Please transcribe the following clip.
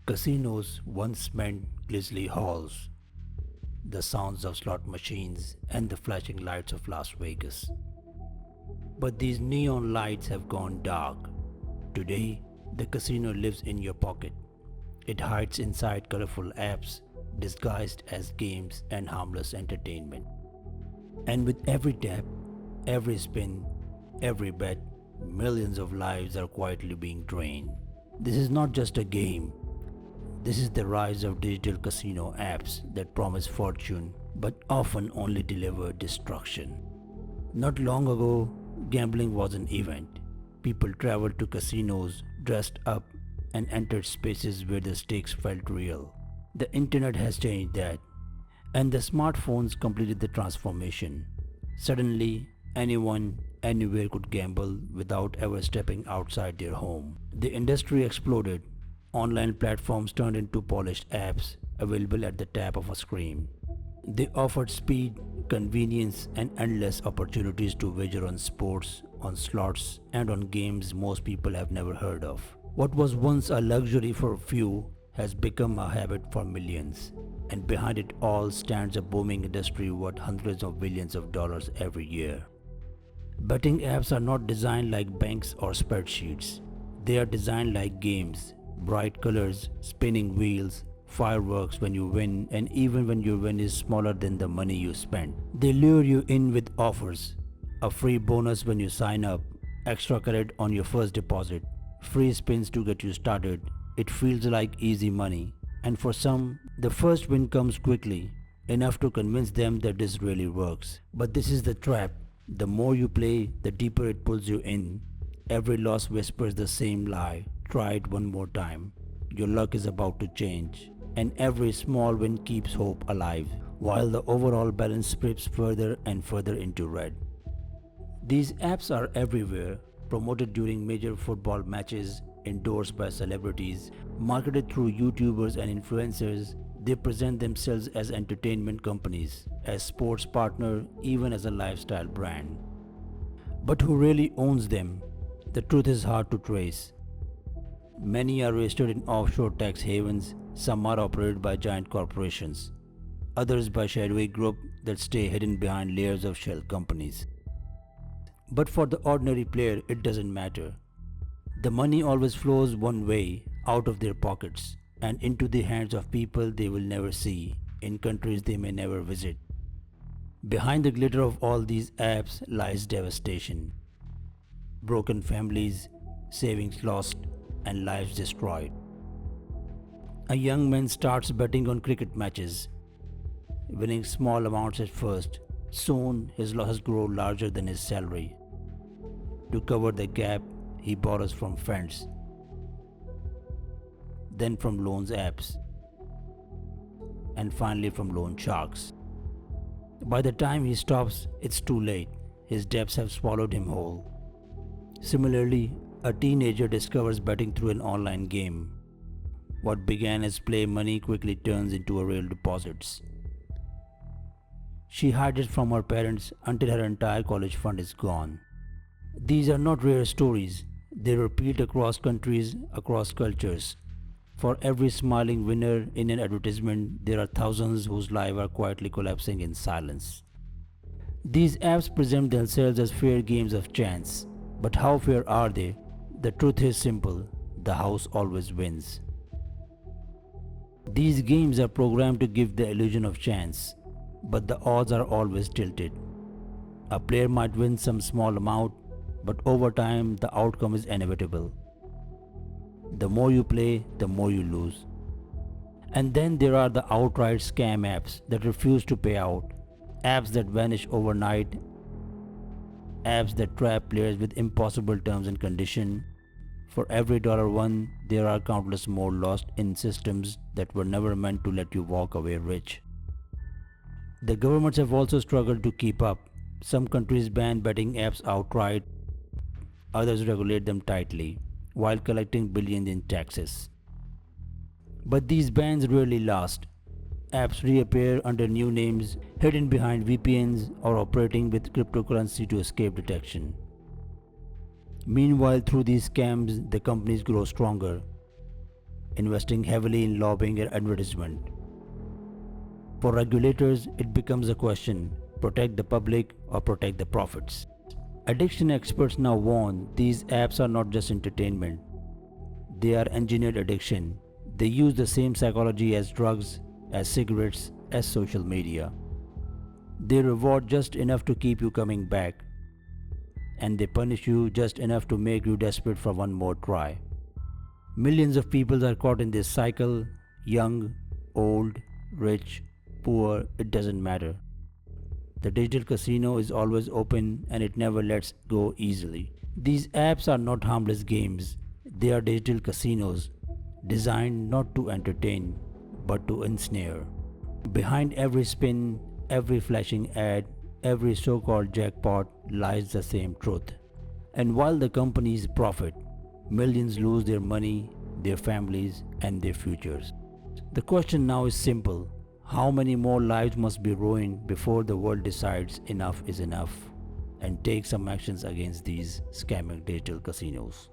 Casinos once meant grisly halls, the sounds of slot machines, and the flashing lights of Las Vegas. But these neon lights have gone dark. Today, the casino lives in your pocket. It hides inside colorful apps, disguised as games and harmless entertainment. And with every tap, every spin, every bet, millions of lives are quietly being drained. This is not just a game. This is the rise of digital casino apps that promise fortune but often only deliver destruction. Not long ago, gambling was an event. People traveled to casinos, dressed up, and entered spaces where the stakes felt real. The internet has changed that, and the smartphones completed the transformation. Suddenly, anyone, anywhere could gamble without ever stepping outside their home. The industry exploded. Online platforms turned into polished apps available at the tap of a screen. They offered speed, convenience, and endless opportunities to wager on sports, on slots, and on games most people have never heard of. What was once a luxury for a few has become a habit for millions, and behind it all stands a booming industry worth hundreds of billions of dollars every year. Betting apps are not designed like banks or spreadsheets. They are designed like games, bright colors, spinning wheels, fireworks when you win, and even when your win is smaller than the money you spent. They lure you in with offers, a free bonus when you sign up, extra credit on your first deposit, free spins to get you started. It feels like easy money, and for some, the first win comes quickly, enough to convince them that this really works. But this is the trap. The more you play, the deeper it pulls you in. Every loss whispers the same lie. Try it one more time. Your luck is about to change. And every small win keeps hope alive, while the overall balance slips further and further into red. These apps are everywhere, promoted during major football matches, endorsed by celebrities, marketed through YouTubers and influencers. They present themselves as entertainment companies, as sports partner, even as a lifestyle brand. But who really owns them? The truth is hard to trace. Many are registered in offshore tax havens, some are operated by giant corporations, others by shadowy groups that stay hidden behind layers of shell companies. But for the ordinary player, it doesn't matter. The money always flows one way, out of their pockets, and into the hands of people they will never see, in countries they may never visit. Behind the glitter of all these apps lies devastation. Broken families, savings lost, and lives destroyed. A young man starts betting on cricket matches, winning small amounts at first. Soon his losses grow larger than his salary. To cover the gap, he borrows from friends, then from loans apps, and finally from loan sharks. By the time he stops, it's too late. His debts have swallowed him whole. Similarly, a teenager discovers betting through an online game. What began as play money quickly turns into a real deposits. She hides it from her parents until her entire college fund is gone. These are not rare stories. They repeat across countries, across cultures. For every smiling winner in an advertisement, there are thousands whose lives are quietly collapsing in silence. These apps present themselves as fair games of chance. But how fair are they? The truth is simple. The house always wins. These games are programmed to give the illusion of chance, but the odds are always tilted. A player might win some small amount, but over time the outcome is inevitable. The more you play, the more you lose. And then there are the outright scam apps that refuse to pay out, apps that vanish overnight, apps that trap players with impossible terms and conditions. For every dollar won, there are countless more lost in systems that were never meant to let you walk away rich. The governments have also struggled to keep up. Some countries ban betting apps outright, others regulate them tightly, while collecting billions in taxes. But these bans rarely last. Apps reappear under new names, hidden behind VPNs or operating with cryptocurrency to escape detection. Meanwhile, through these scams, the companies grow stronger. investing heavily in lobbying and advertisement. For regulators, it becomes a question: protect the public or protect the profits. Addiction experts now warn these apps are not just entertainment, they are engineered addiction. They use the same psychology as drugs, as cigarettes, as social media. They reward just enough to keep you coming back, and they punish you just enough to make you desperate for one more try. Millions of people are caught in this cycle: young, old, rich, poor, it doesn't matter. The digital casino is always open and it never lets go easily. These apps are not harmless games, they are digital casinos designed not to entertain but to ensnare. Behind every spin, every flashing ad, every so called jackpot lies the same truth. And while the companies profit, millions lose their money, their families, and their futures. The question now is simple: how many more lives must be ruined before the world decides enough is enough and takes some actions against these scamming digital casinos?